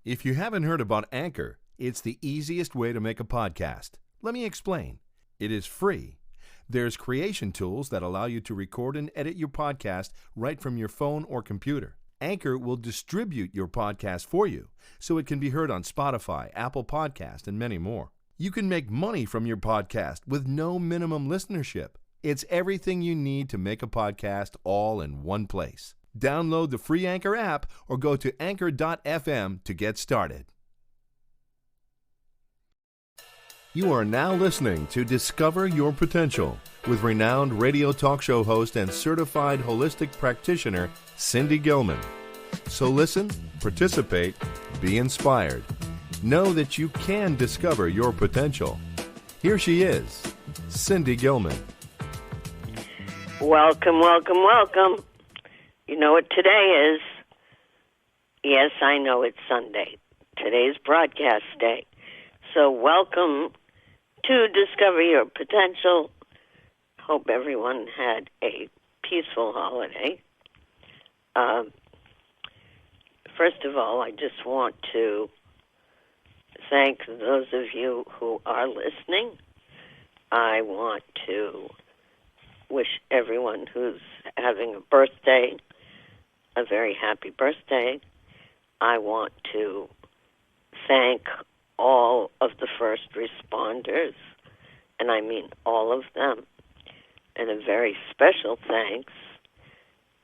If you haven't heard about Anchor, it's the easiest way to make a podcast. Let me explain. It is free. There's creation tools that allow you to record and edit your podcast right from your phone or computer. Anchor will distribute your podcast for you, so it can be heard on Spotify, Apple Podcast, and many more. You can make money from your podcast with no minimum listenership. It's everything you need to make a podcast all in one place. Download the free Anchor app or go to anchor.fm to get started. You are now listening to Discover Your Potential with renowned radio talk show host and certified holistic practitioner Cindy Gilman. So listen, participate, be inspired. Know that you can discover your potential. Here she is, Cindy Gilman. Welcome, welcome, welcome. You know what today is? Yes, I know it's Sunday. Today's broadcast day. So welcome to Discover Your Potential. Hope everyone had a peaceful holiday. First of all, I just want to thank those of you who are listening. I want to wish everyone who's having a birthday a very happy birthday. I want to thank all of the first responders, and I mean all of them, and a very special thanks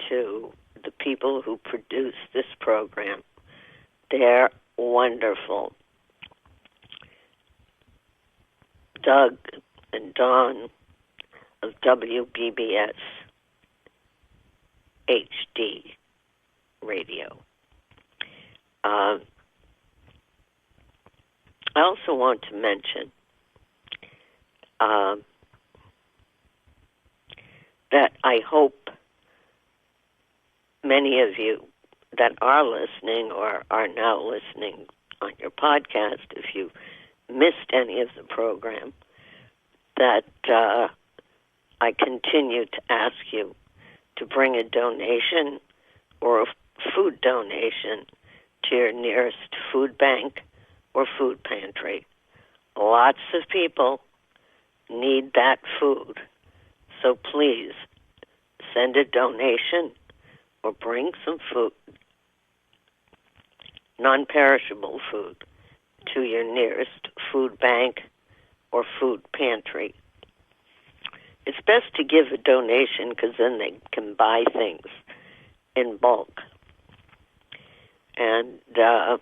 to the people who produce this program. They're wonderful. Doug and Don of WBBS HD Radio. I also want to mention that I hope many of you that are listening or are now listening on your podcast, if you missed any of the program, that I continue to ask you to bring a donation or a food donation to your nearest food bank or food pantry. Lots of people need that food. So please send a donation or bring some food, non-perishable food, to your nearest food bank or food pantry. It's best to give a donation because then they can buy things in bulk. And I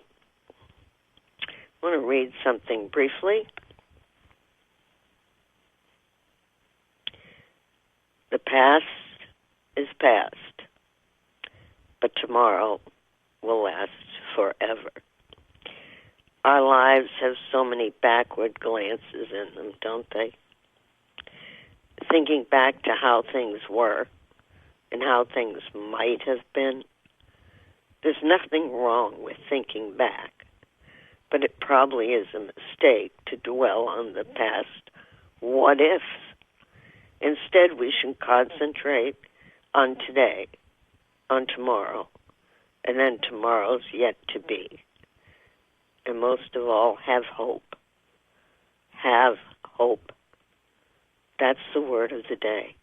want to read something briefly. The past is past, but tomorrow will last forever. Our lives have so many backward glances in them, don't they? Thinking back to how things were and how things might have been. There's nothing wrong with thinking back, but it probably is a mistake to dwell on the past what-ifs. Instead, we should concentrate on today, on tomorrow, and then tomorrow's yet to be. And most of all, have hope. Have hope. That's the word of the day.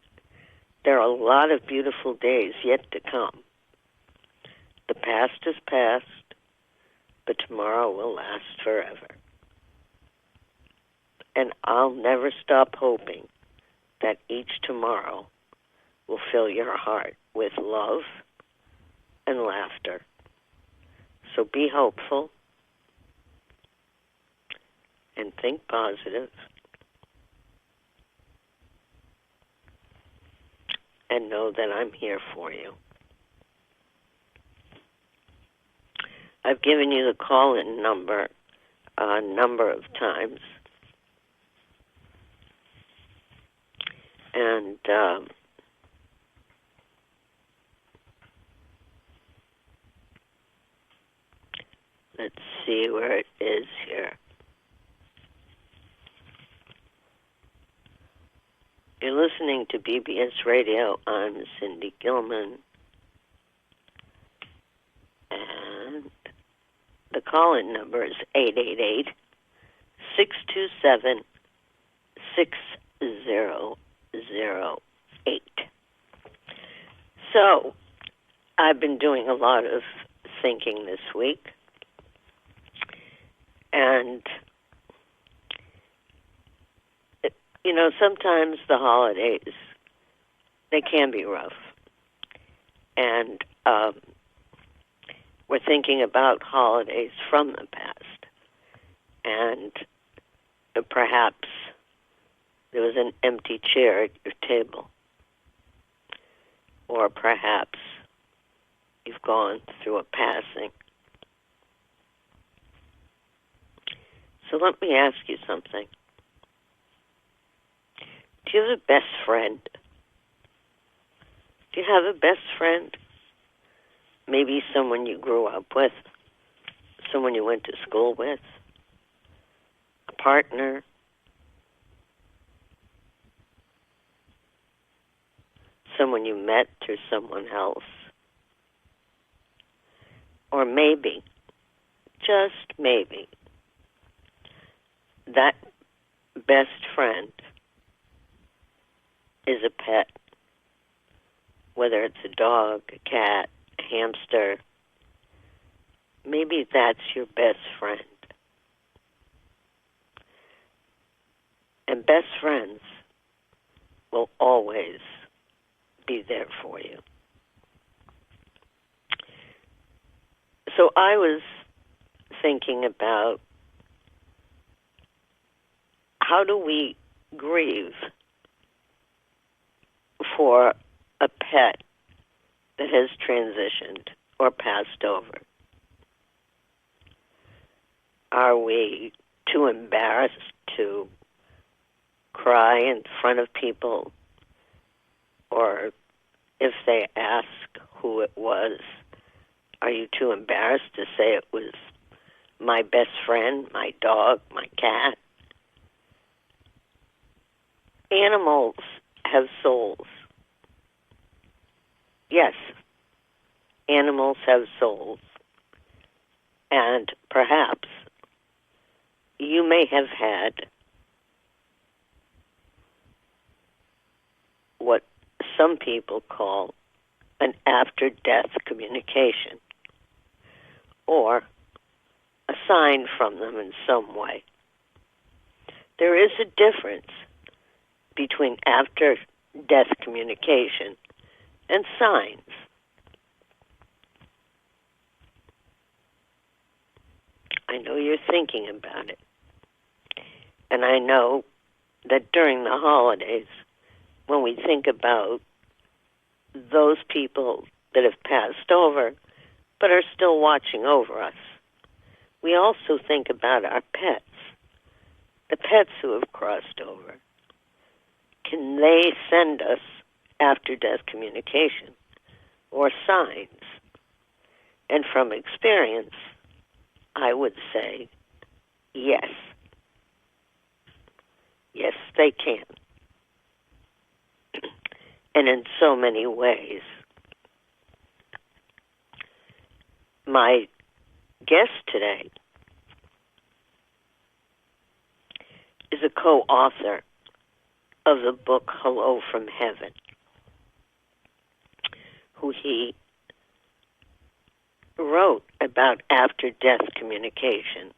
There are a lot of beautiful days yet to come. The past is past, but tomorrow will last forever. And I'll never stop hoping that each tomorrow will fill your heart with love and laughter. So be hopeful and think positive and know that I'm here for you. I've given you the call-in number a number of times. And let's see where it is here. You're listening to BBS Radio. I'm Cindy Gilman. And the call-in number is 888-627-6008. So, I've been doing a lot of thinking this week, and sometimes the holidays, they can be rough, and we're thinking about holidays from the past, and perhaps there was an empty chair at your table, or perhaps you've gone through a passing. So let me ask you something. Do you have a best friend? Do you have a best friend? Maybe someone you grew up with, someone you went to school with, a partner, someone you met through someone else. Or maybe, just maybe, that best friend is a pet, whether it's a dog, a cat, a hamster. Maybe that's your best friend. And best friends will always be there for you. So I was thinking about, how do we grieve for a pet that has transitioned or passed over? Are we too embarrassed to cry in front of people? Or if they ask who it was, are you too embarrassed to say it was my best friend, my dog, my cat? Animals have souls. Yes, animals have souls. And perhaps you may have had what some people call an after-death communication, or a sign from them in some way. There is a difference between after-death communication and signs. I know you're thinking about it. And I know that during the holidays, when we think about those people that have passed over but are still watching over us, we also think about our pets, the pets who have crossed over. Can they send us after-death communication or signs? And from experience, I would say yes. Yes, they can. And in so many ways. My guest today is a co-author of the book Hello from Heaven, who he wrote about after-death communication.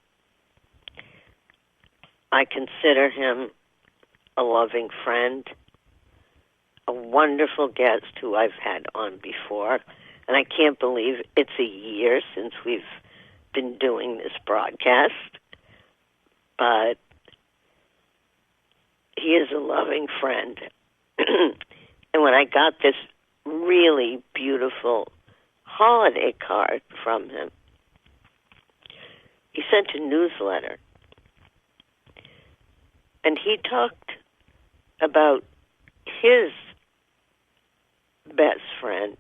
I consider him a loving friend, a wonderful guest who I've had on before, and I can't believe it's a year since we've been doing this broadcast, but he is a loving friend. And when I got this really beautiful holiday card from him, he sent a newsletter, and he talked about his best friend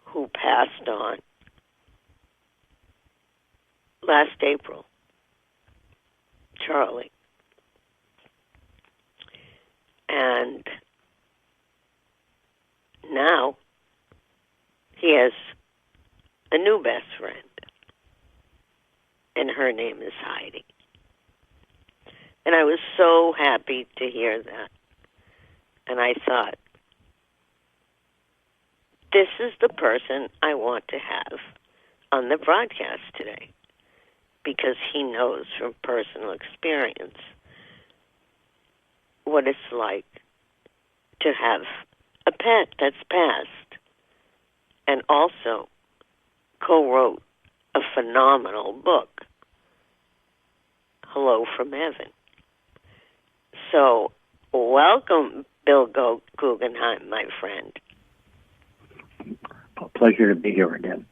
who passed on last April, Charlie. And now he has a new best friend. her name is Heidi. And I was so happy to hear that. And I thought, this is the person I want to have on the broadcast today, because he knows from personal experience what it's like to have a pet that's passed, and also co-wrote a phenomenal book, Hello from Heaven. So, welcome, Bill Guggenheim, my friend. A pleasure to be here again.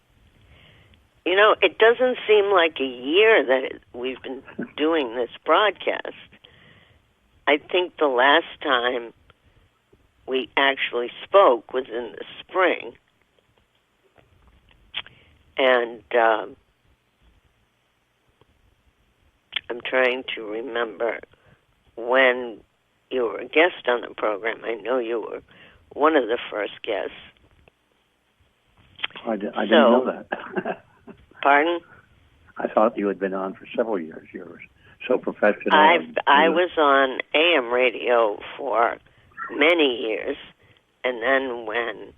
You know, it doesn't seem like a year that we've been doing this broadcast. I think the last time we actually spoke was in the spring. And I'm trying to remember when you were a guest on the program. I know you were one of the first guests. I didn't know that. Pardon? I thought you had been on for several years. You were so professional. I was on AM radio for many years, and then when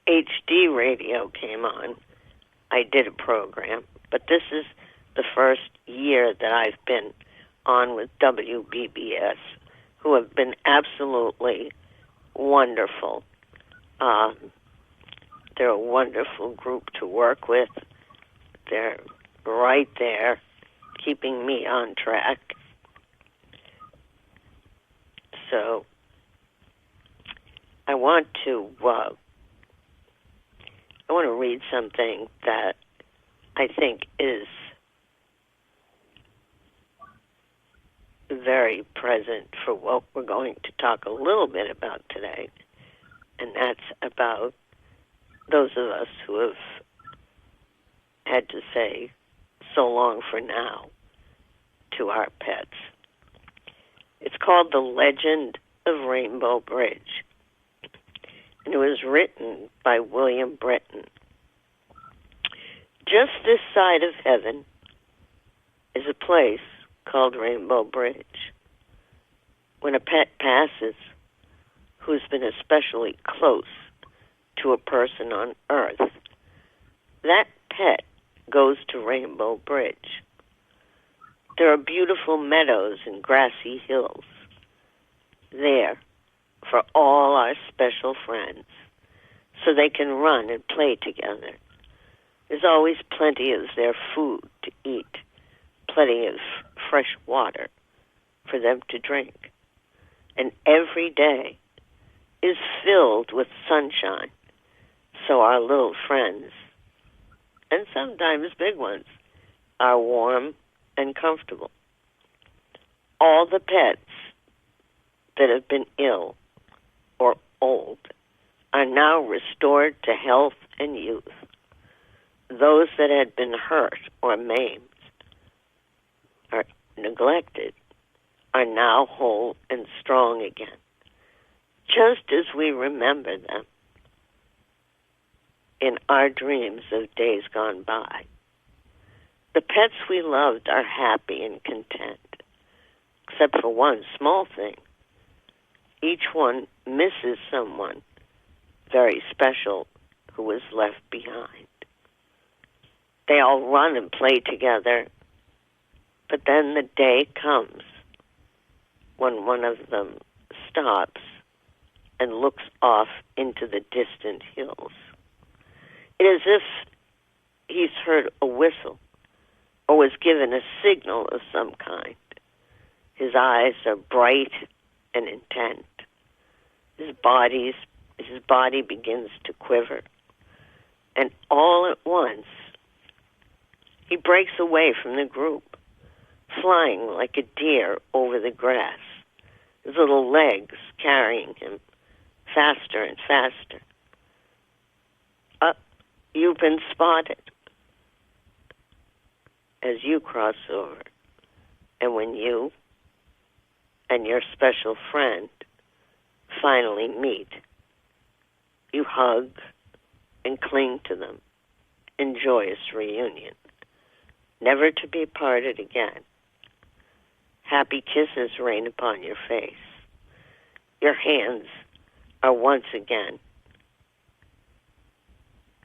HD radio came on, I did a program. But this is the first year that I've been on with WBBS, who have been absolutely wonderful. They're a wonderful group to work with. They're right there, keeping me on track. So I want to read something that I think is very present for what we're going to talk a little bit about today, and that's about those of us who have had to say so long for now to our pets. It's called The Legend of Rainbow Bridge, and it was written by William Breton. Just this side of heaven is a place called Rainbow Bridge. When a pet passes who's been especially close to a person on Earth, that pet goes to Rainbow Bridge. There are beautiful meadows and grassy hills there for all our special friends, so they can run and play together. There's always plenty of their food to eat, plenty of fresh water for them to drink. And every day is filled with sunshine, so our little friends, and sometimes big ones, are warm and comfortable. All the pets that have been ill or old are now restored to health and youth. Those that had been hurt or maimed or neglected are now whole and strong again, just as we remember them in our dreams of days gone by. The pets we loved are happy and content, except for one small thing. Each one misses someone very special who was left behind. They all run and play together, but then the day comes when one of them stops and looks off into the distant hills. It is as if he's heard a whistle or was given a signal of some kind. His eyes are bright and intent. His body begins to quiver. And all at once, he breaks away from the group, flying like a deer over the grass, his little legs carrying him faster and faster. You've been spotted as you cross over. And when you and your special friend finally meet, you hug and cling to them in joyous reunion. never to be parted again. Happy kisses rain upon your face. Your hands are once again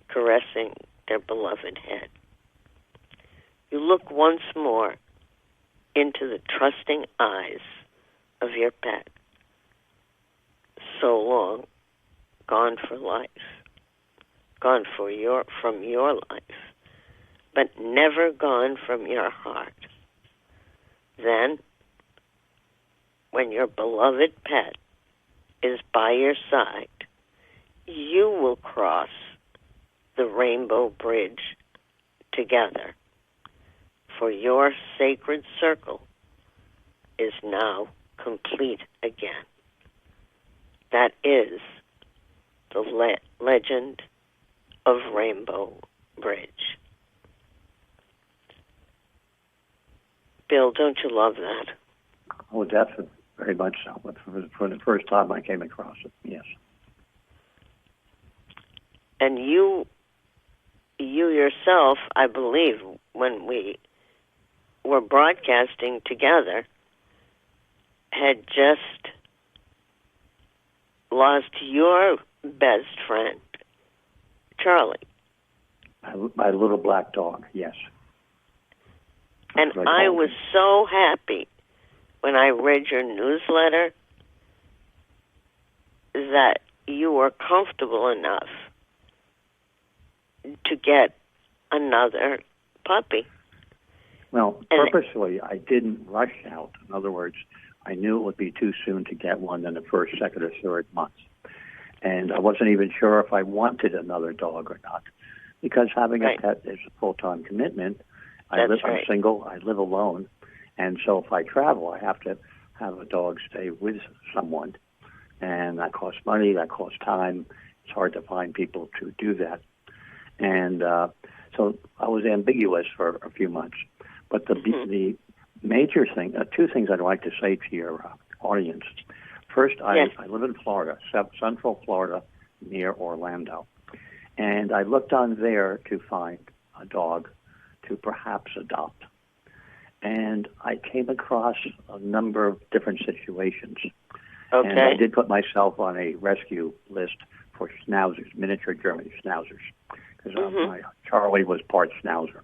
caressing their beloved head. You look once more into the trusting eyes of your pet, so long gone for life, gone from your life, but never gone from your heart. Then, when your beloved pet is by your side, you will cross the rainbow bridge together, for your sacred circle is now complete again. That is the legend of Rainbow Bridge. Bill, don't you love that? Oh, definitely. Very much so. But for the first time I came across it, yes. And you yourself, I believe, when we were broadcasting together, had just lost your best friend, Charlie. My little black dog, yes. And I was so happy when I read your newsletter that you were comfortable enough to get another puppy. Well, purposely, I didn't rush out. In other words, I knew it would be too soon to get one in the first, second, or third month. And I wasn't even sure if I wanted another dog or not, because having a pet is a full-time commitment. I'm single. I live alone. And so if I travel, I have to have a dog stay with someone. And that costs money. That costs time. It's hard to find people to do that. And so I was ambiguous for a few months. But the major thing, two things I'd like to say to your audience. First, I live in Florida, Central Florida, near Orlando. And I looked on there to find a dog to perhaps adopt. And I came across a number of different situations. Okay. And I did put myself on a rescue list for schnauzers, miniature German schnauzers, because my Charlie was part schnauzer.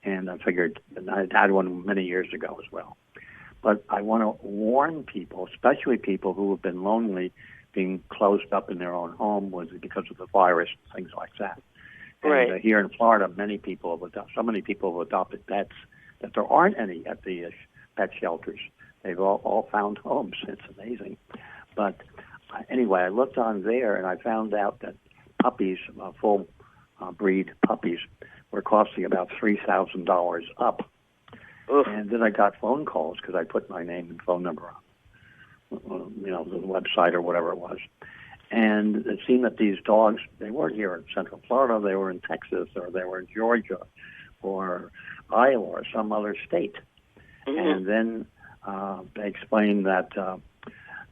And I figured, and I had one many years ago as well. But I want to warn people, especially people who have been lonely, being closed up in their own home because of the virus and things like that. And here in Florida, so many people have adopted pets that there aren't any at the pet shelters. They've all found homes. It's amazing. But anyway, I looked on there and I found out that puppies, full breed puppies, were costing about $3,000 up. Oof. And then I got phone calls because I put my name and phone number on, the website or whatever it was. And it seemed that these dogs, they weren't here in Central Florida, they were in Texas, or they were in Georgia, or Iowa, or some other state. And then they explained that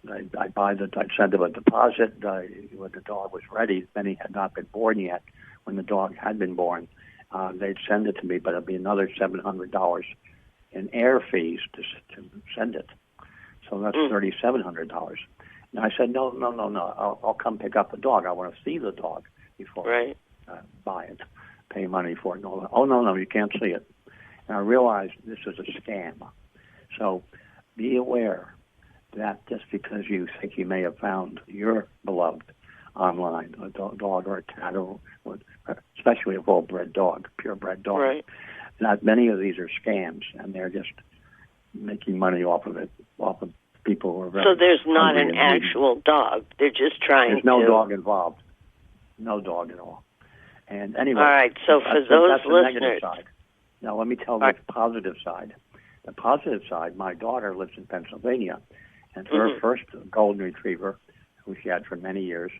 I'd send them a deposit when the dog was ready. Many had not been born yet. When the dog had been born, they'd send it to me, but it'd be another $700 in air fees to send it. So that's $3,700. And I said, no, I'll come pick up the dog. I want to see the dog before I buy it, pay money for it. No, you can't see it. And I realized this is a scam. So be aware that just because you think you may have found your beloved online, a dog or a cat, or especially a full-bred dog, purebred dog, not many of these are scams, and they're just making money off of it, off of people who are very So there's not an actual dog. They're just trying There's no dog involved. No dog at all. And anyway. All right, so for those that's listeners. the negative side. Now let me tell the positive side. The positive side, my daughter lives in Pennsylvania, and her first golden retriever, who she had for many years,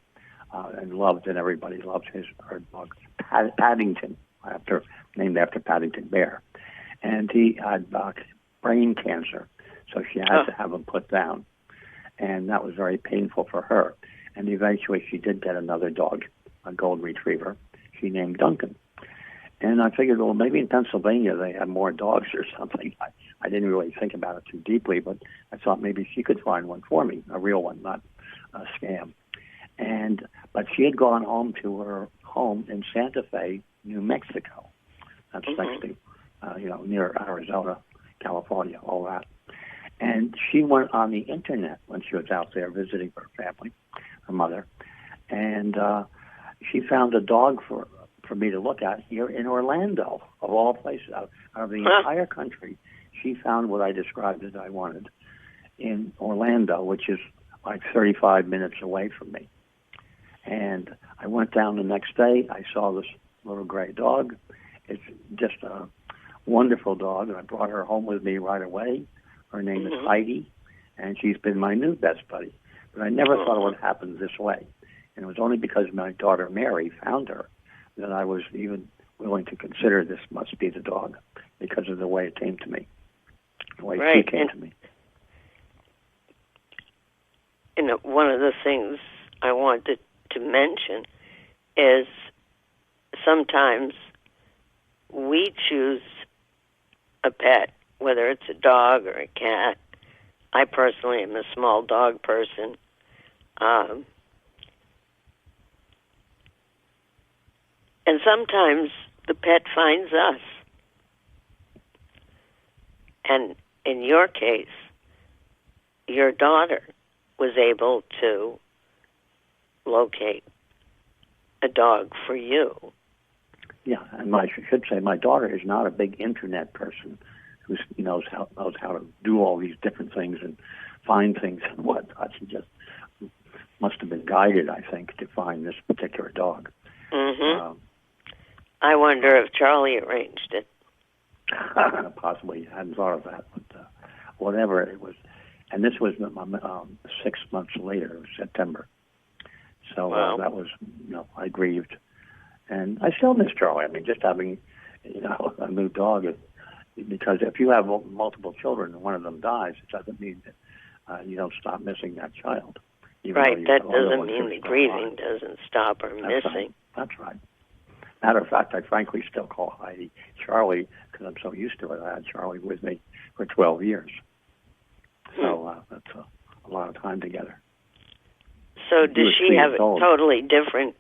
and loved, and everybody loves her dog, Paddington, named after Paddington Bear. And he had brain cancer, so she had to have him put down. And that was very painful for her. And eventually she did get another dog, a golden retriever. She named Duncan. And I figured, well, maybe in Pennsylvania they have more dogs or something. I didn't really think about it too deeply, but I thought maybe she could find one for me, a real one, not a scam. But she had gone home to her home in Santa Fe, New Mexico. That's next to, near Arizona, California, all that. And she went on the internet when she was out there visiting her family, her mother, and she found a dog for me to look at here in Orlando, of all places, out of the entire country. She found what I described as I wanted in Orlando, which is like 35 minutes away from me. And I went down the next day. I saw this little gray dog. It's just a wonderful dog, and I brought her home with me right away. Her name is Heidi, and she's been my new best buddy. But I never thought it would happen this way. And it was only because my daughter Mary found her that I was even willing to consider this must be the dog, because of the way it came to me, the way she came to me. And one of the things I wanted to mention is sometimes we choose a pet, whether it's a dog or a cat. I personally am a small dog person. And sometimes the pet finds us. And in your case, your daughter was able to locate a dog for you. Yeah, and I should say my daughter is not a big internet person who knows how to do all these different things and find things and whatnot. She just must have been guided, I think, to find this particular dog. I wonder if Charlie arranged it. Possibly. I hadn't thought of that, but whatever it was. And this was 6 months later, September. So that was, I grieved. And I still miss Charlie. I mean, just having, a new dog, because if you have multiple children and one of them dies, it doesn't mean that you don't stop missing that child. Right, that doesn't mean the grieving doesn't stop or missing. That's right. Matter of fact, I frankly still call Heidi Charlie because I'm so used to it. I had Charlie with me for 12 years. So that's a lot of time together. So does she have a totally different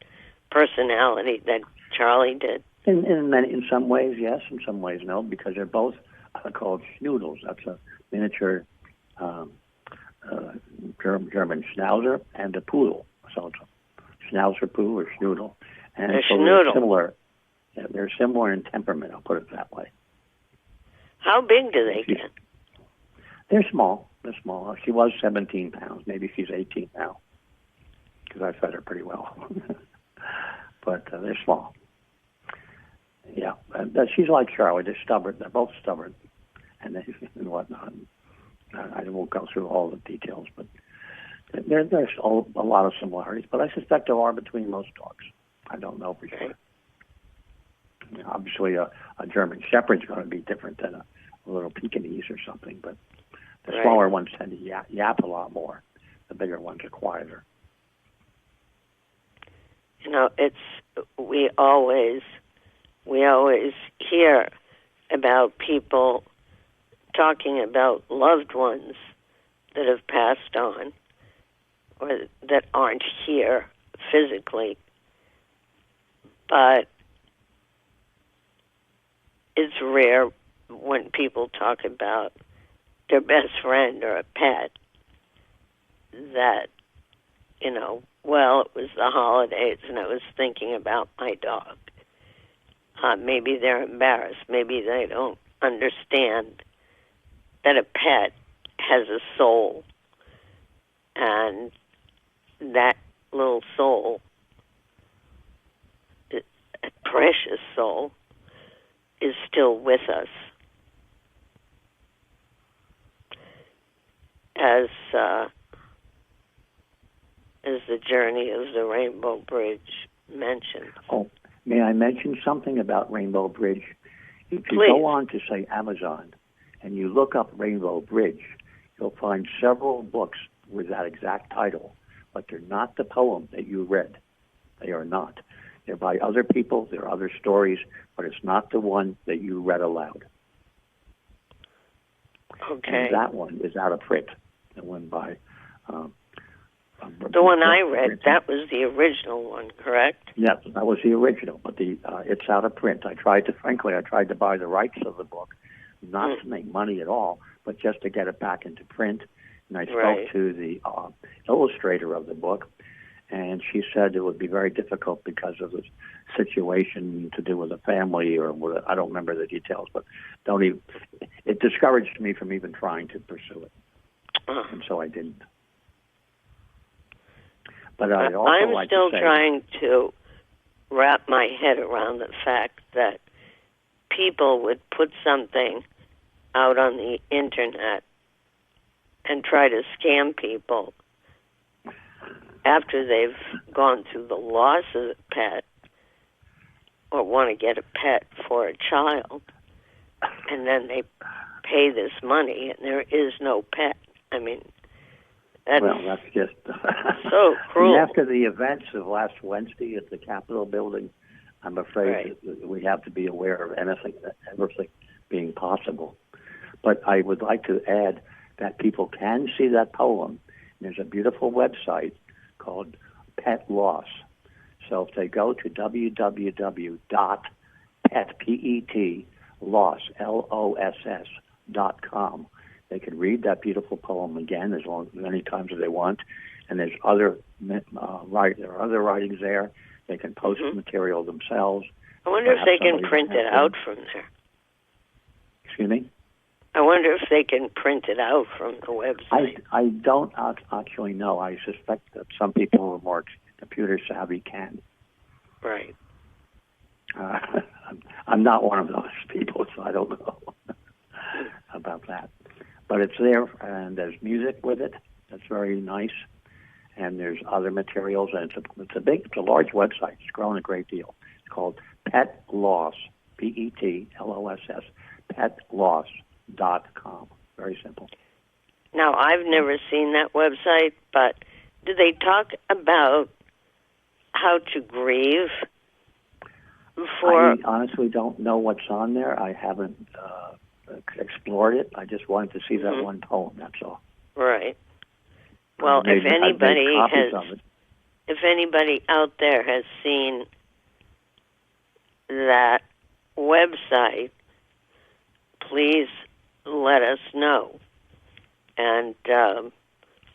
personality than Charlie did? In some ways, yes. In some ways, no, because they're both called schnoodles. That's a miniature German schnauzer and a poodle. So it's a schnauzer poodle or schnoodle. And so they're similar. Yeah, they're similar in temperament, I'll put it that way. How big do they get? They're small. They're small. She was 17 pounds. Maybe she's 18 now, because I fed her pretty well. But they're small. Yeah, she's like Charlie. They're stubborn. They're both stubborn, and whatnot. I won't go through all the details, but there's a lot of similarities. But I suspect there are between most dogs. I don't know for sure. Obviously, a German Shepherd's going to be different than a little Pekingese or something, but the smaller ones tend to yap a lot more. The bigger ones are quieter. We always hear about people talking about loved ones that have passed on or that aren't here physically, but it's rare when people talk about their best friend or a pet that, well, it was the holidays and I was thinking about my dog. Maybe they're embarrassed. Maybe they don't understand that a pet has a soul, and that little soul, a precious soul, is still with us. As the journey of the Rainbow Bridge mentioned. Oh, may I mention something about Rainbow Bridge? If you Please. go on to, say, Amazon, and you look up Rainbow Bridge, you'll find several books with that exact title, but they're not the poem that you read. They are not. They're by other people. They're other stories, but it's not the one that you read aloud. Okay. And that one is out of print. The one by... the one I read, that was the original one, correct? Yes, that was the original, but it's out of print. I tried to buy the rights of the book, not to make money at all, but just to get it back into print. And I spoke to the illustrator of the book, and she said it would be very difficult because of the situation to do with a family or what, I don't remember the details, but it discouraged me from even trying to pursue it. And so I didn't. But I'm still trying to wrap my head around the fact that people would put something out on the internet and try to scam people after they've gone through the loss of the pet or want to get a pet for a child, and then they pay this money and there is no pet. I mean, that's just so cruel. After the events of last Wednesday at the Capitol building, I'm afraid that we have to be aware of everything being possible. But I would like to add that people can see that poem. There's a beautiful website called Pet Loss. So if they go to www.petloss.com, they can read that beautiful poem again as many times as they want. And there's other writings there. They can post material themselves. I wonder if they can print it out from there. Excuse me? I wonder if they can print it out from the website. I don't actually know. I suspect that some people who are more computer savvy can. Right. I'm not one of those people, so I don't know about that. But it's there, and there's music with it. That's very nice. And there's other materials, and it's a large website. It's grown a great deal. It's called Pet Loss, PETLOSS, petloss.com. Very simple. Now, I've never seen that website, but do they talk about how to grieve? I honestly don't know what's on there. I haven't explored it. I just wanted to see that one poem, that's all. Right. Well, if anybody out there has seen that website, please let us know. And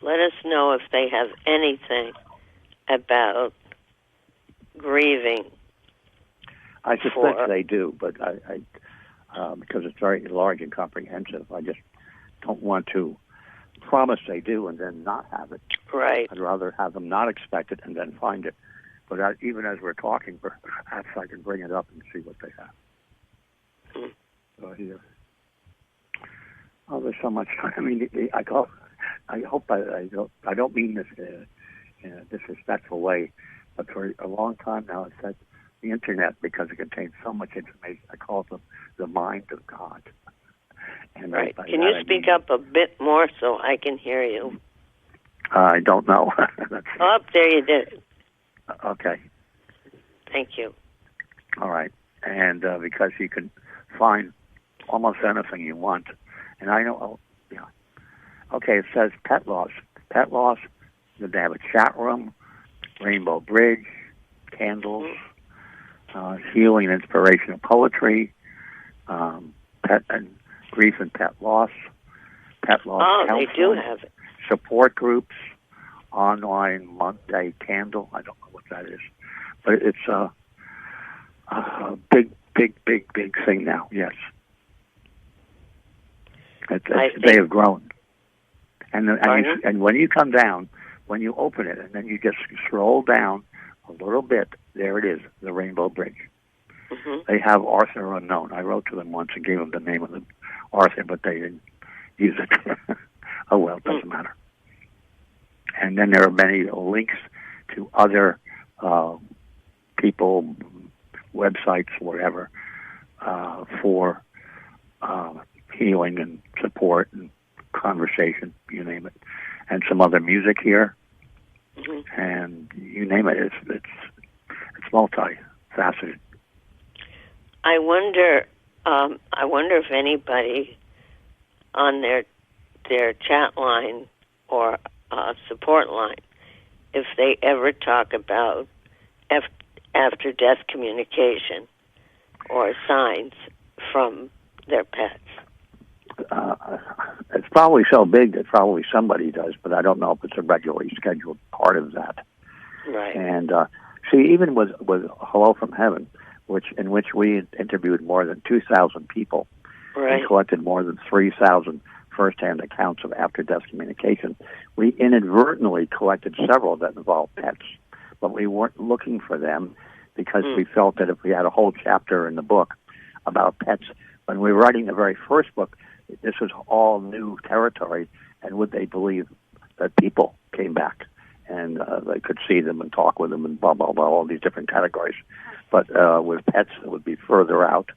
let us know if they have anything about grieving. I suspect they do, but I because it's very large and comprehensive, I just don't want to promise they do and then not have it. Right. I'd rather have them not expect it and then find it. But even as we're talking, perhaps I can bring it up and see what they have. Here. Oh, there's so much. I mean, I hope I don't mean this in a disrespectful way, but for a long time now, I've said the internet, because it contains so much information, I call it the mind of God. And right. Can you speak up a bit more so I can hear you? I don't know. There you did. Okay. Thank you. All right. And because you can find almost anything you want. And I know, Okay, it says Pet Loss. Pet Loss, they have a chat room, Rainbow Bridge, candles, healing and inspirational poetry, pet and grief and pet loss counseling, they do have it. Support groups, online Monday candle. I don't know what that is, but it's a big thing now. Yes, they have grown, and when you come down, when you open it, and then you just scroll down a little bit, there it is, the Rainbow Bridge. They have author unknown. I wrote to them once and gave them the name of the author, but they didn't use it. Oh, well, it doesn't matter. And then there are many links to other people, websites, whatever, for healing and support and conversation, you name it. And some other music here. And you name it, it's multifaceted. I wonder if anybody on their chat line or support line, if they ever talk about after-death communication or signs from their pets. It's probably so big that probably somebody does, but I don't know if it's a regularly scheduled part of that. Right. And see, even with Hello from Heaven, in which we interviewed more than 2,000 people and collected more than 3,000 first-hand accounts of after-death communication, we inadvertently collected several that involved pets, but we weren't looking for them because we felt that if we had a whole chapter in the book about pets, when we were writing the very first book, this was all new territory, and would they believe that people came back and they could see them and talk with them and blah, blah, blah, all these different categories. But with pets, it would be further out.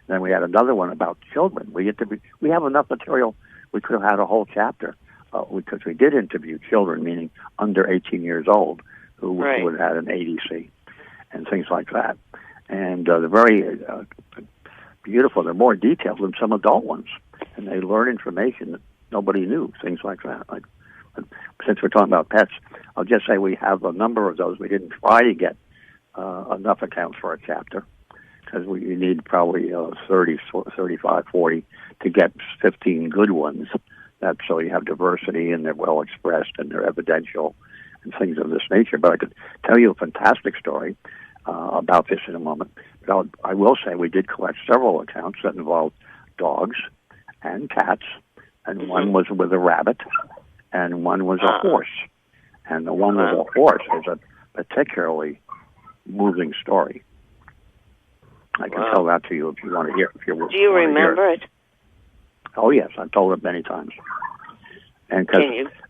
Then we had another one about children. We have enough material. We could have had a whole chapter because we did interview children, meaning under 18 years old, who would have had an ADC and things like that. And they're very beautiful. They're more detailed than some adult ones. And they learn information that nobody knew, things like that. Since we're talking about pets, I'll just say we have a number of those. We didn't try to get enough accounts for a chapter because we need probably 30, 35, 40 to get 15 good ones. That's so you have diversity and they're well expressed and they're evidential and things of this nature. But I could tell you a fantastic story about this in a moment. But I will say we did collect several accounts that involved dogs and cats, and one was with a rabbit, and one was a horse. And the one with a horse is a particularly moving story. I can tell that to you if you want to hear. Do you remember it? Oh yes, I've told it many times. And because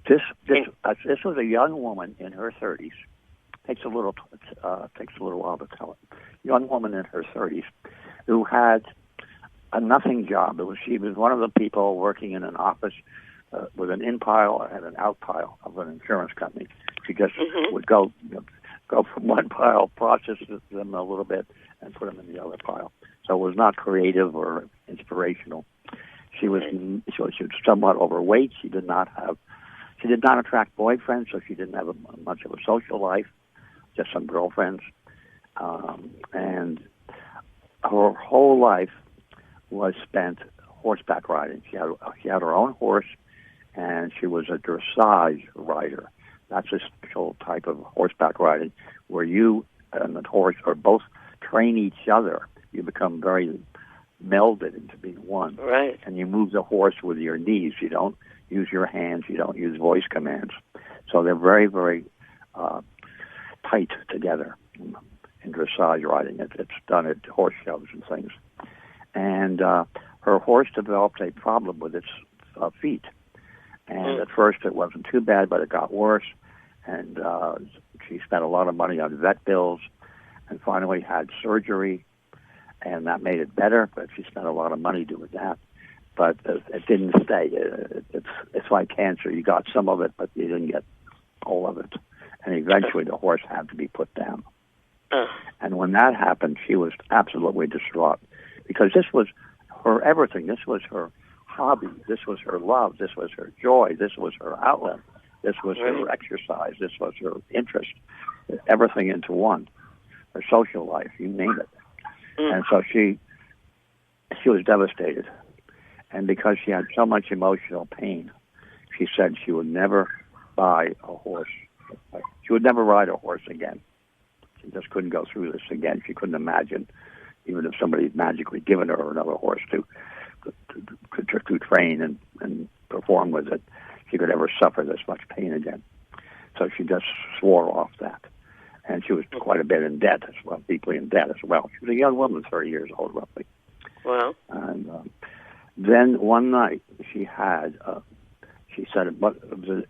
this was a young woman in her 30s. Takes a little while to tell it. Young woman in her 30s who had a nothing job. She was one of the people working in an office with an in pile and an out pile of an insurance company. She just would go from one pile, process them a little bit, and put them in the other pile. So it was not creative or inspirational. She was somewhat overweight. She did not attract boyfriends, so she didn't have much of a social life, just some girlfriends. And her whole life was spent horseback riding. She had her own horse, and she was a dressage rider. That's a special type of horseback riding where you and the horse are both train each other. You become very melded into being one. Right. And you move the horse with your knees. You don't use your hands. You don't use voice commands. So they're very, very tight together in dressage riding. It's done at horse shows and things. And her horse developed a problem with its feet. And at first it wasn't too bad, but it got worse. And she spent a lot of money on vet bills and finally had surgery. And that made it better, but she spent a lot of money doing that. But it didn't stay. It's like cancer. You got some of it, but you didn't get all of it. And eventually the horse had to be put down. And when that happened, she was absolutely distraught because this was her everything. This was her hobby. This was her love. This was her joy. This was her outlet. This was her exercise. This was her interest. Everything into one. Her social life, you name it. And so she was devastated. And because she had so much emotional pain, she said she would never buy a horse. She would never ride a horse again. She just couldn't go through this again. She couldn't imagine, even if somebody had magically given her another horse to train and perform with it, she could ever suffer this much pain again. So she just swore off that. And she was quite a bit in debt as well, deeply in debt as well. She was a young woman, 30 years old, roughly. Wow. And then one night she had, she said, in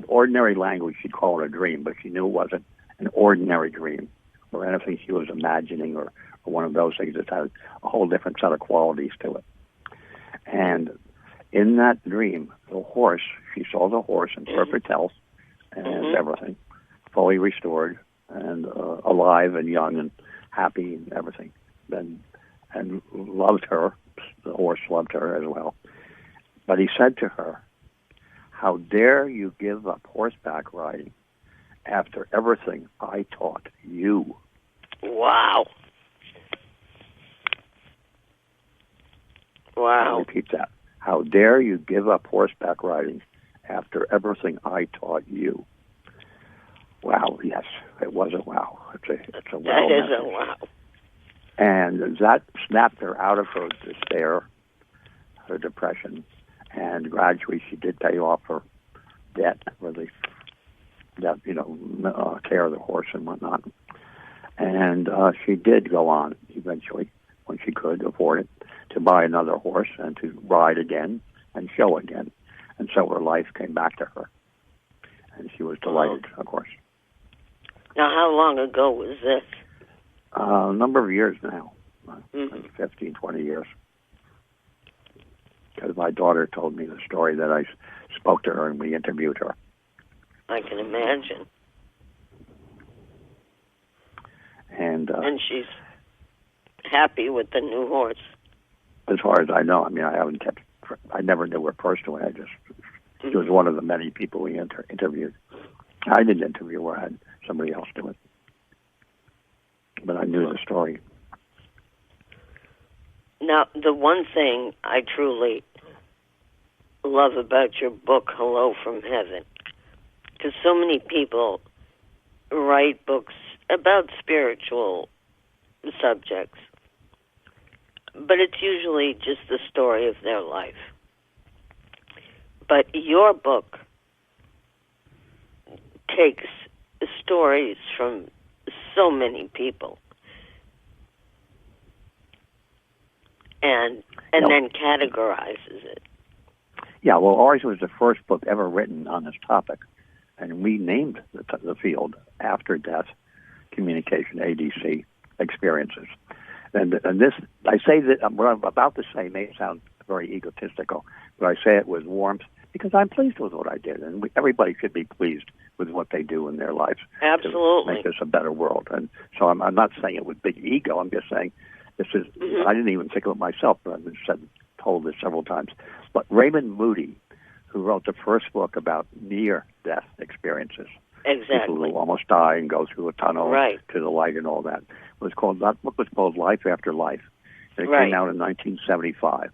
ordinary language she'd call it a dream, but she knew it wasn't an ordinary dream or anything she was imagining or one of those things that had a whole different set of qualities to it. And in that dream, the horse, she saw the horse in perfect health and everything, fully restored, and alive and young and happy and everything, and loved her. The horse loved her as well. But he said to her, "How dare you give up horseback riding after everything I taught you?" Wow. Wow. I'll repeat that. How dare you give up horseback riding after everything I taught you? Wow, yes, it was a wow. It's a wow. That is message. a wow. And that snapped her out of her despair, her depression, and gradually she did pay off her debt for the care of the horse and whatnot. And she did go on eventually, when she could afford it, to buy another horse and to ride again and show again. And so her life came back to her. And she was delighted, of course. Now, how long ago was this? A number of years now, 15, 20 years. Because my daughter told me the story that I spoke to her and we interviewed her. I can imagine. And she's happy with the new horse. As far as I know, I mean, I never knew her personally. She was one of the many people we interviewed. I didn't interview her. I had somebody else do it. But I knew the story. Now, the one thing I truly love about your book, Hello from Heaven, because so many people write books about spiritual subjects, but it's usually just the story of their life. But your book takes stories from so many people and then categorizes it. Yeah, well, ours was the first book ever written on this topic, and we named the field after death communication, ADC experiences. And this, I say that what I'm about to say may sound very egotistical, but I say it with warmth because I'm pleased with what I did, and everybody should be pleased with what they do in their lives. Absolutely. To make this a better world. And so I'm not saying it with big ego. I'm just saying this is, I didn't even think of it myself, but I've told this several times. But Raymond Moody, who wrote the first book about near-death experiences, people who almost die and go through a tunnel to the light and all that, that book was called Life After Life. And it came out in 1975.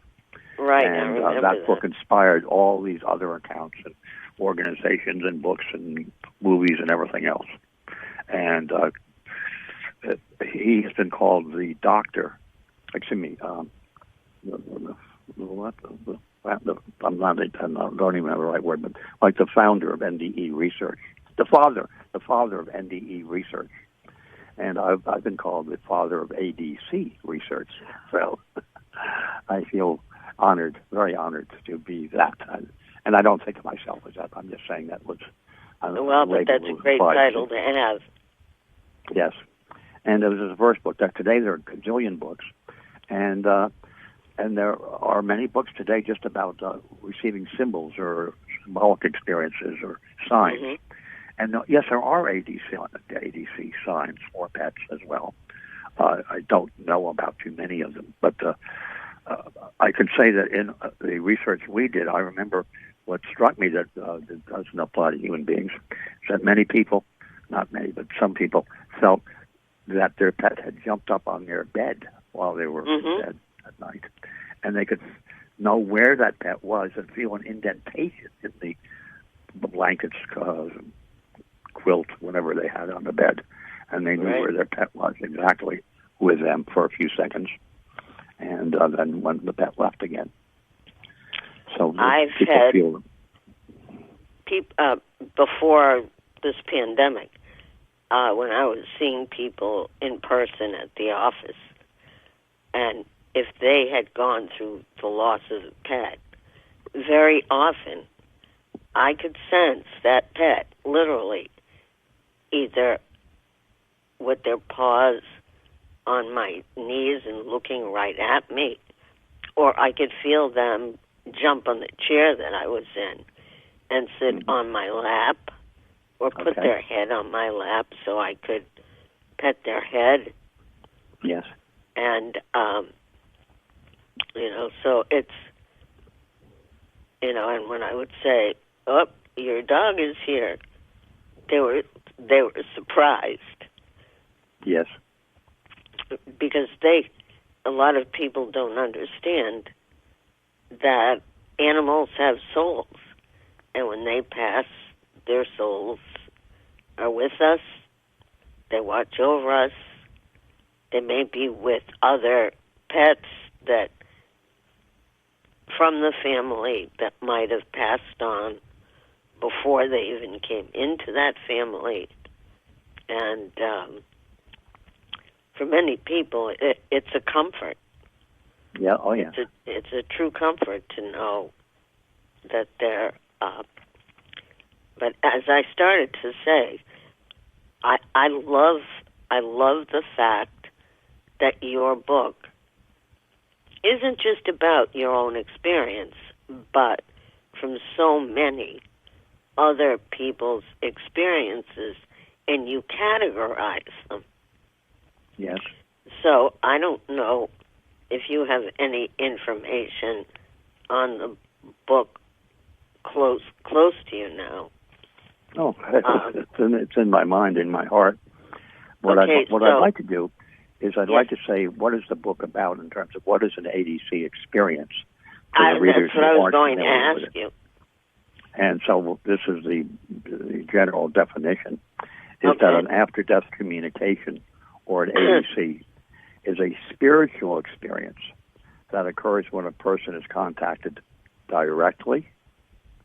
Right, and that book inspired all these other accounts and organizations and books and movies and everything else. And he has been called the doctor. Excuse me. I don't even have the right word, but like the founder of NDE research, the father of NDE research. And I've been called the father of ADC research. So I feel honored, very honored to be that. And I don't think of myself as that. I'm just saying that was... but that's a great title to have. Yes. And it was the first book. Today there are a gazillion books. And there are many books today just about receiving symbols or symbolic experiences or signs. Mm-hmm. And yes, there are ADC signs for pets as well. I don't know about too many of them, but I could say that in the research we did, I remember what struck me that doesn't apply to human beings is that many people, not many, but some people felt that their pet had jumped up on their bed while they were in bed at night. And they could know where that pet was and feel an indentation in the blankets, quilt, whatever they had on the bed. And they knew where their pet was exactly with them for a few seconds. And then when the pet left again. So I've had before this pandemic, when I was seeing people in person at the office, and if they had gone through the loss of a pet, very often I could sense that pet literally either with their paws on my knees and looking right at me, or I could feel them jump on the chair that I was in and sit on my lap or put their head on my lap so I could pet their head. Yes. And, so it's, and when I would say, "Oh, your dog is here," they were surprised. Yes. Because a lot of people don't understand that animals have souls, and when they pass, their souls are with us. They watch over us. They may be with other pets that from the family that might have passed on before they even came into that family. And for many people, it's a comfort. Yeah, oh yeah. It's a true comfort to know that they're up. But as I started to say, I love the fact that your book isn't just about your own experience, but from so many other people's experiences, and you categorize them. Yes. So I don't know if you have any information on the book close to you now. Oh, it's in my mind, in my heart. What I'd like to do is I'd like to say, what is the book about in terms of what is an ADC experience? That's what I was going to ask you. And so this is the general definition, is that an after-death communication, or an ADC, is a spiritual experience that occurs when a person is contacted directly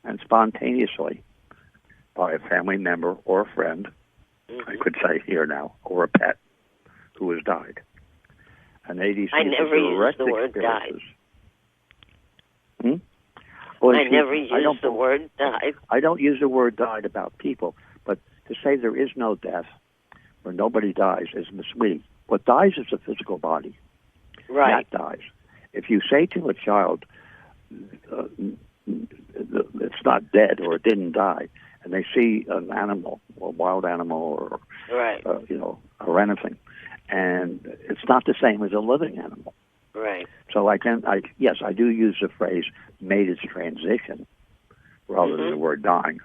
and spontaneously by a family member or a friend, I could say here now, or a pet who has died. An ADC I never used the word died. Well, I never use the word died. I don't use the word died about people, but to say there is no death or nobody dies is misleading. What dies is the physical body. Right. That dies. If you say to a child, it's not dead or it didn't die, and they see an animal, a wild animal, or or anything, and it's not the same as a living animal. Right. So I do use the phrase "made its transition" rather than the word "dying."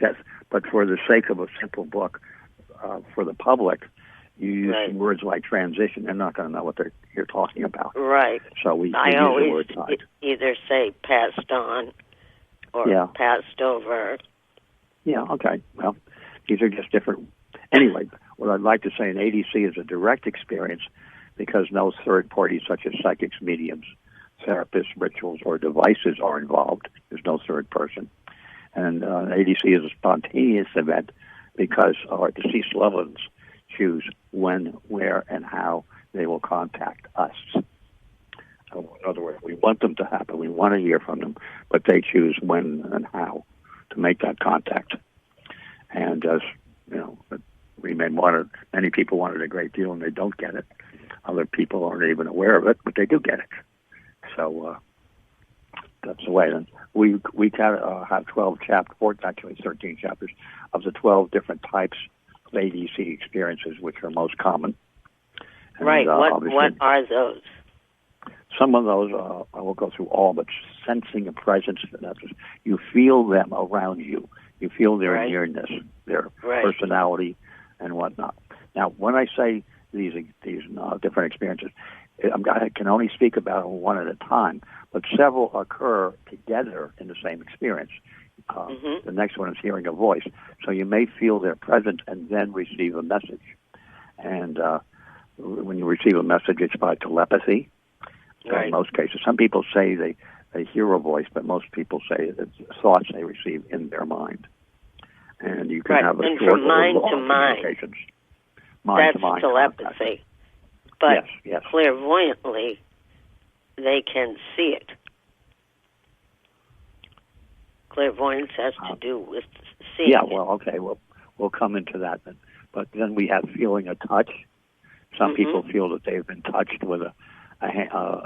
Yes, but for the sake of a simple book, for the public, you use words like transition. They're not going to know what you're talking about. Right. So we I use always the word "died." Either say passed on or passed over. Yeah, okay. Well, these are just different. Anyway, what I'd like to say, an ADC is a direct experience because no third parties such as psychics, mediums, therapists, rituals, or devices are involved. There's no third person. And an ADC is a spontaneous event because our deceased loved ones choose when, where, and how they will contact us. So in other words, we want them to happen. We want to hear from them, but they choose when and how to make that contact. And as many people want it a great deal and they don't get it. Other people aren't even aware of it, but they do get it. So that's the way. And we have 12 chapters, actually 13 chapters, of the 12 different types of ADC experiences, which are most common. And, right. What are those? Some of those, I won't go through all, but sensing a presence, you feel them around you. You feel their nearness, their personality, and whatnot. Now, when I say these different experiences, I can only speak about one at a time, but several occur together in the same experience. The next one is hearing a voice. So you may feel their presence and then receive a message. And when you receive a message, it's by telepathy. In most cases, some people say they hear a voice, but most people say it's thoughts they receive in their mind. And you can have a short from mind to mind. That's telepathy. Contact. But yes. Clairvoyantly, they can see it. Clairvoyance has to do with seeing. Yeah, well, okay, we'll come into that then. But then we have feeling a touch. Some people feel that they've been touched with a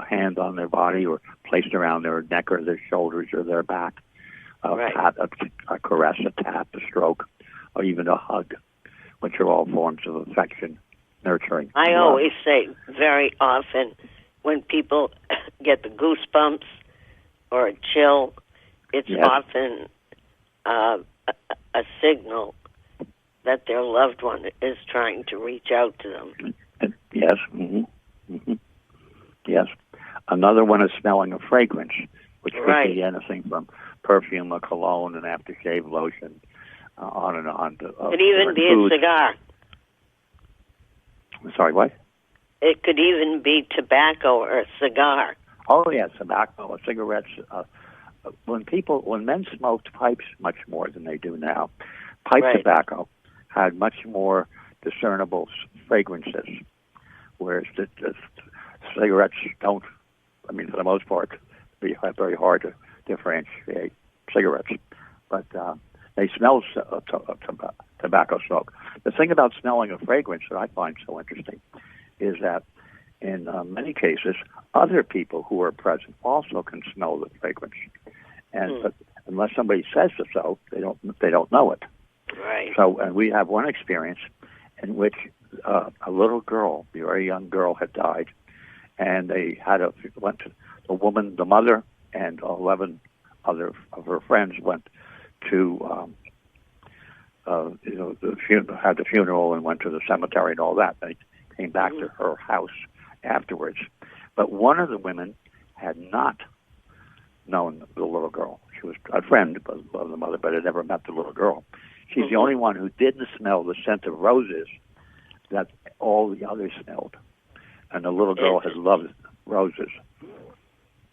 hand on their body or placed around their neck or their shoulders or their back. A pat, a caress, a tap, a stroke. or even a hug, which are all forms of affection, nurturing. I love. always say very often when people get the goosebumps or a chill, it's often a signal that their loved one is trying to reach out to them. Yes. Yes. Another one is smelling a fragrance, which could be anything from perfume or cologne and aftershave lotion, on and on. It could even be a cigar. Sorry, what? It could even be tobacco or a cigar. Oh, yes, tobacco or cigarettes. When men smoked pipes much more than they do now, pipe tobacco had much more discernible fragrances, whereas the cigarettes don't. I mean, for the most part, it's very hard to differentiate cigarettes, but they smell tobacco smoke. The thing about smelling a fragrance that I find so interesting is that in many cases, other people who are present also can smell the fragrance, but unless somebody says so, they don't know it. Right. So, and we have one experience in which a little girl, a very young girl, had died, and they went to the mother, and 11 other of her friends went to had the funeral and went to the cemetery and all that. They came back to her house afterwards, but one of the women had not known the little girl. She was a friend of the mother, but had never met the little girl. She's the only one who didn't smell the scent of roses that all the others smelled, and the little girl had loved roses.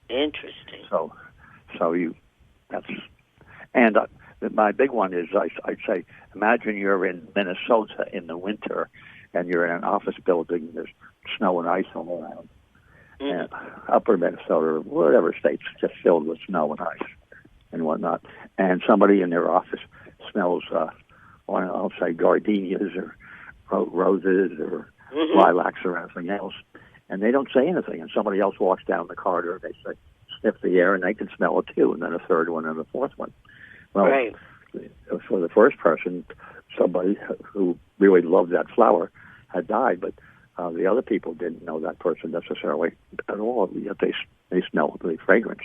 Interesting. So my big one is I'd say, imagine you're in Minnesota in the winter, and you're in an office building. There's snow and ice all around, and upper Minnesota, or whatever state's just filled with snow and ice and whatnot. And somebody in their office smells, I'll say gardenias or roses or lilacs or anything else, and they don't say anything. And somebody else walks down the corridor, they say, sniff the air, and they can smell it too. And then a third one and a fourth one. Well, for the first person, somebody who really loved that flower had died, but the other people didn't know that person necessarily at all, yet they smell the fragrance.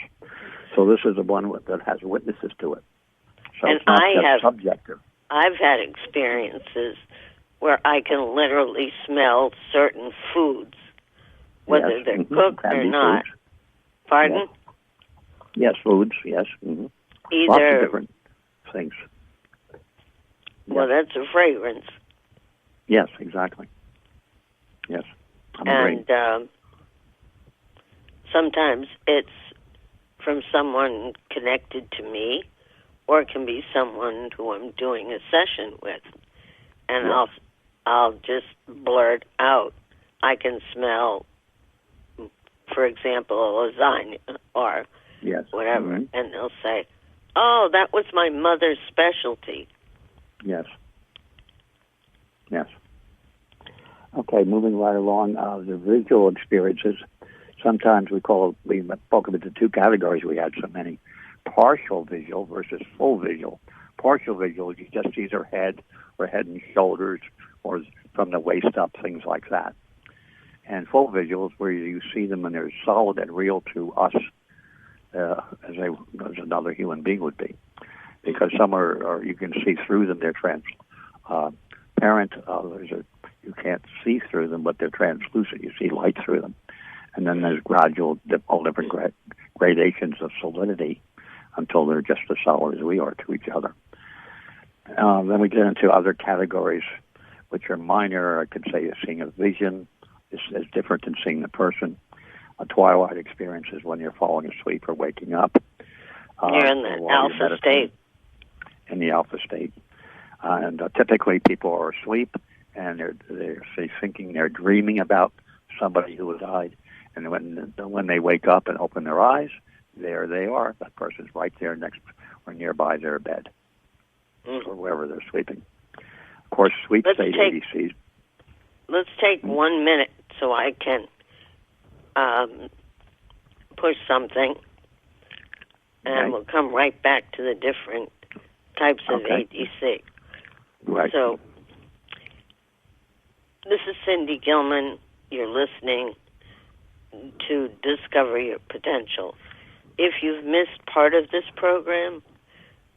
So this is the one that has witnesses to it. So and it's not just subjective. I've had experiences where I can literally smell certain foods, whether they're cooked or not. Foods. Pardon? Yes, foods, yes. Either, lots of different things. Well, that's a fragrance. Yes, exactly. Yes, I'm agreeing. And sometimes it's from someone connected to me, or it can be someone who I'm doing a session with, and I'll just blurt out. I can smell, for example, a lasagna or whatever, and they'll say, "Oh, that was my mother's specialty." Yes. Yes. Okay, moving right along, the visual experiences. Sometimes we broke them into two categories. We had so many: partial visual versus full visual. Partial visual, you just see their head or head and shoulders, or from the waist up, things like that. And full visual is where you see them and they're solid and real to us, as another human being would be. Because some are you can see through them; they're transparent. Others you can't see through them, but they're translucent. You see light through them. And then there's all different gradations of solidity until they're just as solid as we are to each other. Then we get into other categories, which are minor. I could say seeing a vision is different than seeing the person. A twilight experience is when you're falling asleep or waking up. You're in the alpha state. In the alpha state. And typically people are asleep, and they're thinking, they're dreaming about somebody who has died. And when they wake up and open their eyes, there they are. That person's right there next or nearby their bed or wherever they're sleeping. Of course, sleep state ADCs. Let's take 1 minute so I can push something, and we'll come right back to the different types of ADC. Right. So, this is Cindy Gilman. You're listening to Discover Your Potential. If you've missed part of this program,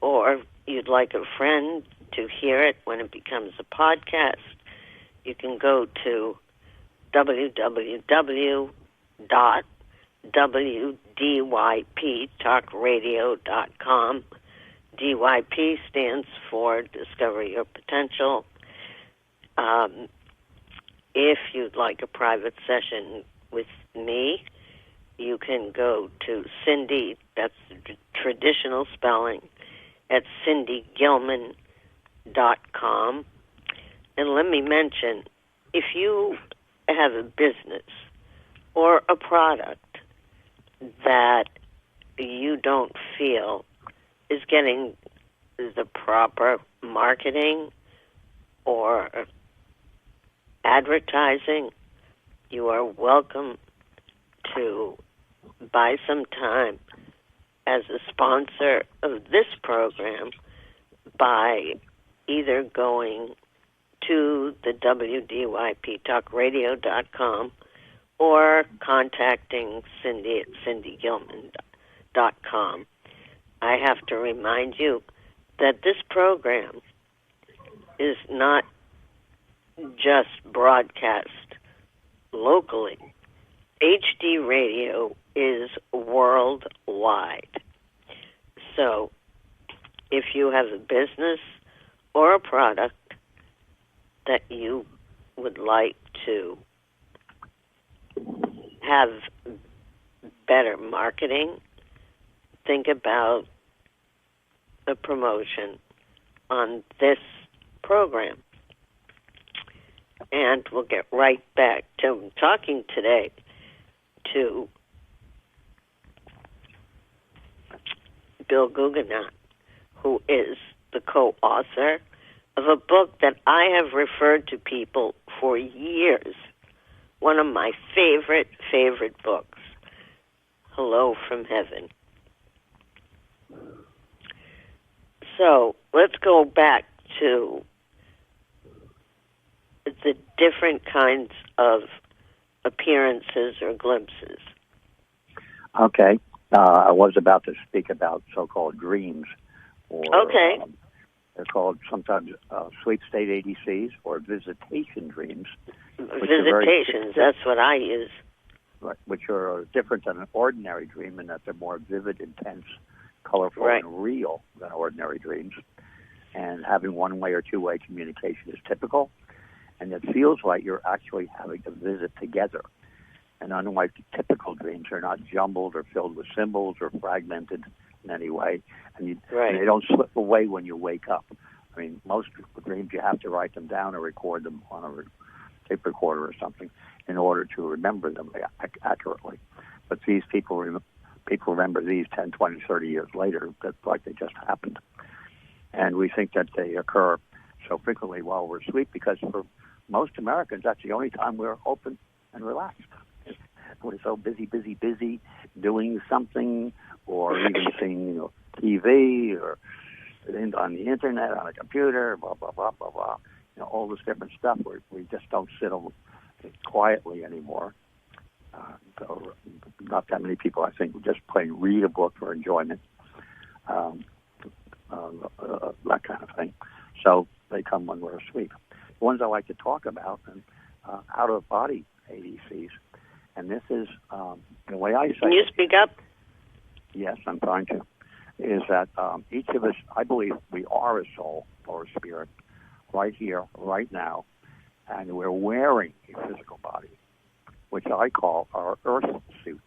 or you'd like a friend to hear it when it becomes a podcast, you can go to www.wdyptalkradio.com. DYP stands for Discover Your Potential. If you'd like a private session with me, you can go to Cindy, that's the traditional spelling, at cindygilman.com. And let me mention, if you have a business or a product that you don't feel is getting the proper marketing or advertising, you are welcome to buy some time as a sponsor of this program by either going to the wdyptalkradio.com or contacting Cindy at cindygilman.com. I have to remind you that this program is not just broadcast locally. HD radio is worldwide. So if you have a business or a product that you would like to have better marketing, think about a promotion on this program. And we'll get right back to talking today to Bill Guggenheim, who is the co-author of a book that I have referred to people for years. One of my favorite books, Hello from Heaven. So let's go back to the different kinds of appearances or glimpses. Okay. I was about to speak about so-called dreams. Or, okay. They're called sometimes sleep state ADCs or visitation dreams. Visitations, that's what I use. Right, which are different than an ordinary dream in that they're more vivid, intense, colorful, right, and real than ordinary dreams. And having one-way or two-way communication is typical. And it feels like you're actually having a visit together. And unlike the typical dreams, they're not jumbled or filled with symbols or fragmented in any way. And they don't slip away when you wake up. I mean, most dreams you have to write them down or record them on a tape recorder or something in order to remember them accurately. But these people remember these 10, 20, 30 years later like they just happened. And we think that they occur so frequently while we're asleep because for most Americans, that's the only time we're open and relaxed. We're so busy doing something or even seeing TV or on the internet, on a computer, blah, blah, blah, blah, blah. All this different stuff where we just don't sit quietly anymore. So not that many people, I think, just plain read a book for enjoyment, that kind of thing. So they come when we're asleep. The ones I like to talk about are out-of-body ADCs. And this is the way I say it. Can you speak up? Yes, I'm trying to. Is that each of us, I believe we are a soul or a spirit right here, right now, and we're wearing a physical body, which I call our earth suit.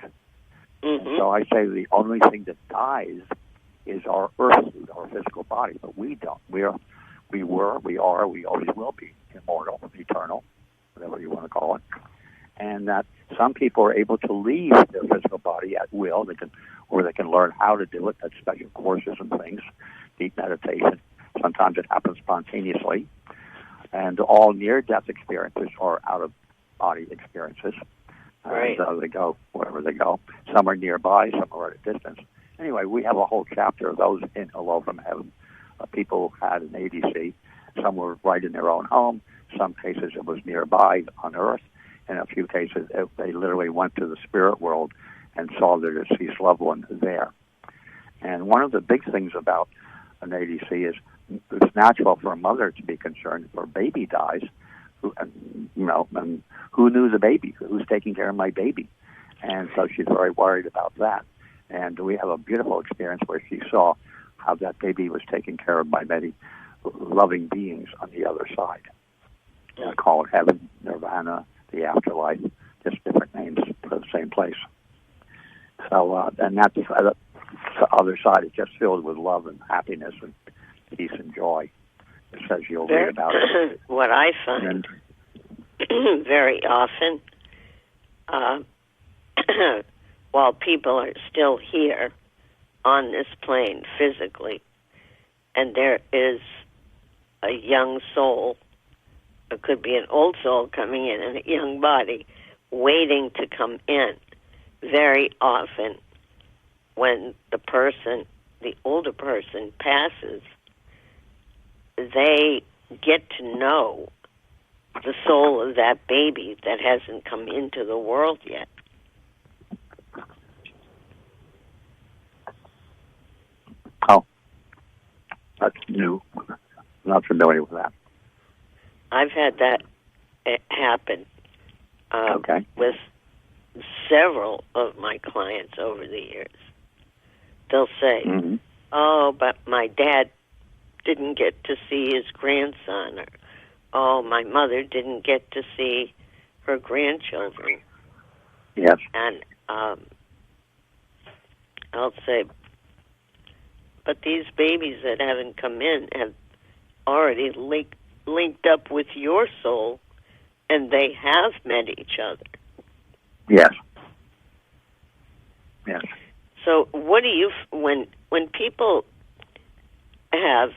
Mm-hmm. And so I say the only thing that dies is our earth suit, our physical body, but we don't. We are, we always will be immortal, eternal, whatever you want to call it. And that some people are able to leave their physical body at will. They can learn how to do it. That's special courses and things, deep meditation. Sometimes it happens spontaneously. And all near-death experiences are out-of-body experiences. Right. And they go wherever they go. Some are nearby, some are at a distance. Anyway, we have a whole chapter of those in Hello from Heaven. People had an ADC, Some were right in their own home. Some cases it was nearby on Earth. In a few cases, they literally went to the spirit world and saw their deceased loved one there. And one of the big things about an ADC is it's natural for a mother to be concerned if her baby dies. And who knew the baby? Who's taking care of my baby? And so she's very worried about that. And we have a beautiful experience where she saw how that baby was taken care of by many loving beings on the other side. I call it heaven, nirvana, the afterlife, just different names for the same place. So, and that's the other side is just filled with love and happiness and peace and joy. It says you'll read about it. What I find very often, while people are still here on this plane physically, and there is a young soul, it could be an old soul coming in and a young body waiting to come in. Very often when the older person passes, they get to know the soul of that baby that hasn't come into the world yet. Oh, that's new. I'm not familiar with that. I've had that happen Okay. with several of my clients over the years. They'll say, oh, but my dad didn't get to see his grandson, or, oh, my mother didn't get to see her grandchildren. Yes. And I'll say, but these babies that haven't come in have already linked up with your soul, and they have met each other. Yes. Yes. So what do you, when people have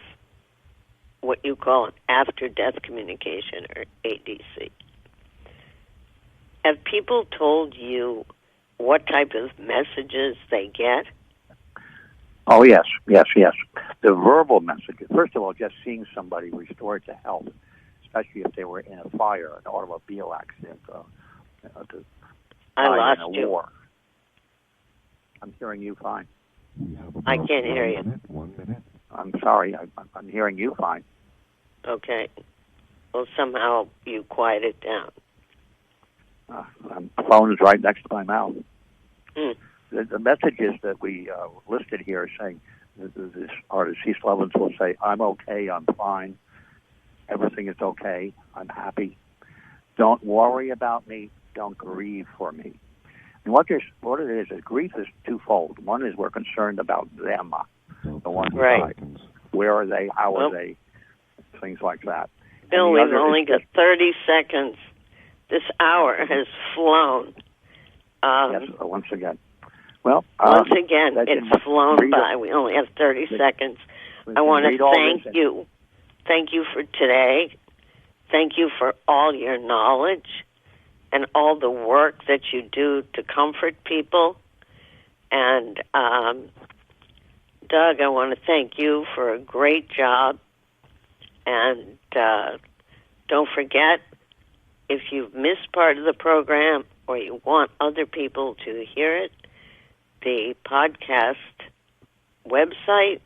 what you call an after-death communication, or ADC, have people told you what type of messages they get? Oh, yes. The verbal messages. First of all, just seeing somebody restored to health, especially if they were in a fire, an automobile accident, I lost in a you. war. I'm hearing you fine. I can't hear you. 1 minute. I'm sorry. I'm hearing you fine. Okay. Well, somehow you quieted down. The phone is right next to my mouth. Mm. The messages that we listed here are saying, our deceased loved ones will say, I'm okay, I'm fine, everything is okay, I'm happy. Don't worry about me, don't grieve for me. And what it is grief is twofold. One is we're concerned about them, the one who Right. died. Where are they, how are they, things like that. Bill, we've only got 30 seconds. This hour has flown. Yes, once again. Well, once again, it's flown by. We only have 30 seconds. I want to thank you. Thank you for today. Thank you for all your knowledge and all the work that you do to comfort people. And, Doug, I want to thank you for a great job. And don't forget, if you've missed part of the program or you want other people to hear it, the podcast website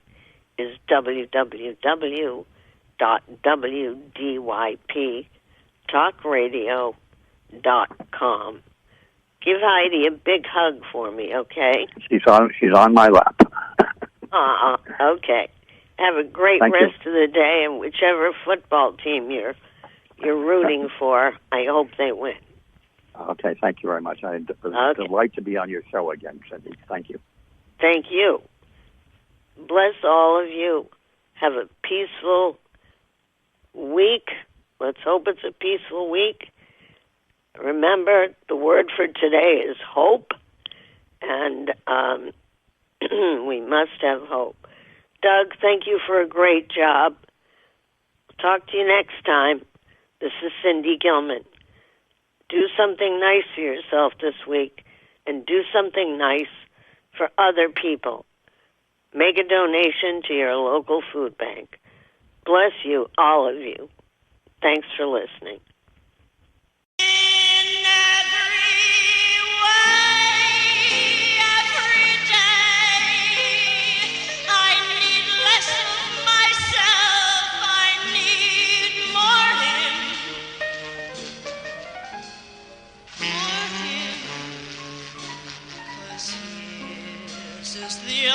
is www.wdyptalkradio.com. Give Heidi a big hug for me, okay? She's on my lap. Okay. Have a great rest of the day, and whichever football team you're rooting for, I hope they win. Okay, thank you very much. It's a delight to be on your show again, Cindy. Thank you. Thank you. Bless all of you. Have a peaceful week. Let's hope it's a peaceful week. Remember, the word for today is hope, and we must have hope. Doug, thank you for a great job. Talk to you next time. This is Cindy Gilman. Do something nice for yourself this week, and do something nice for other people. Make a donation to your local food bank. Bless you, all of you. Thanks for listening. Is the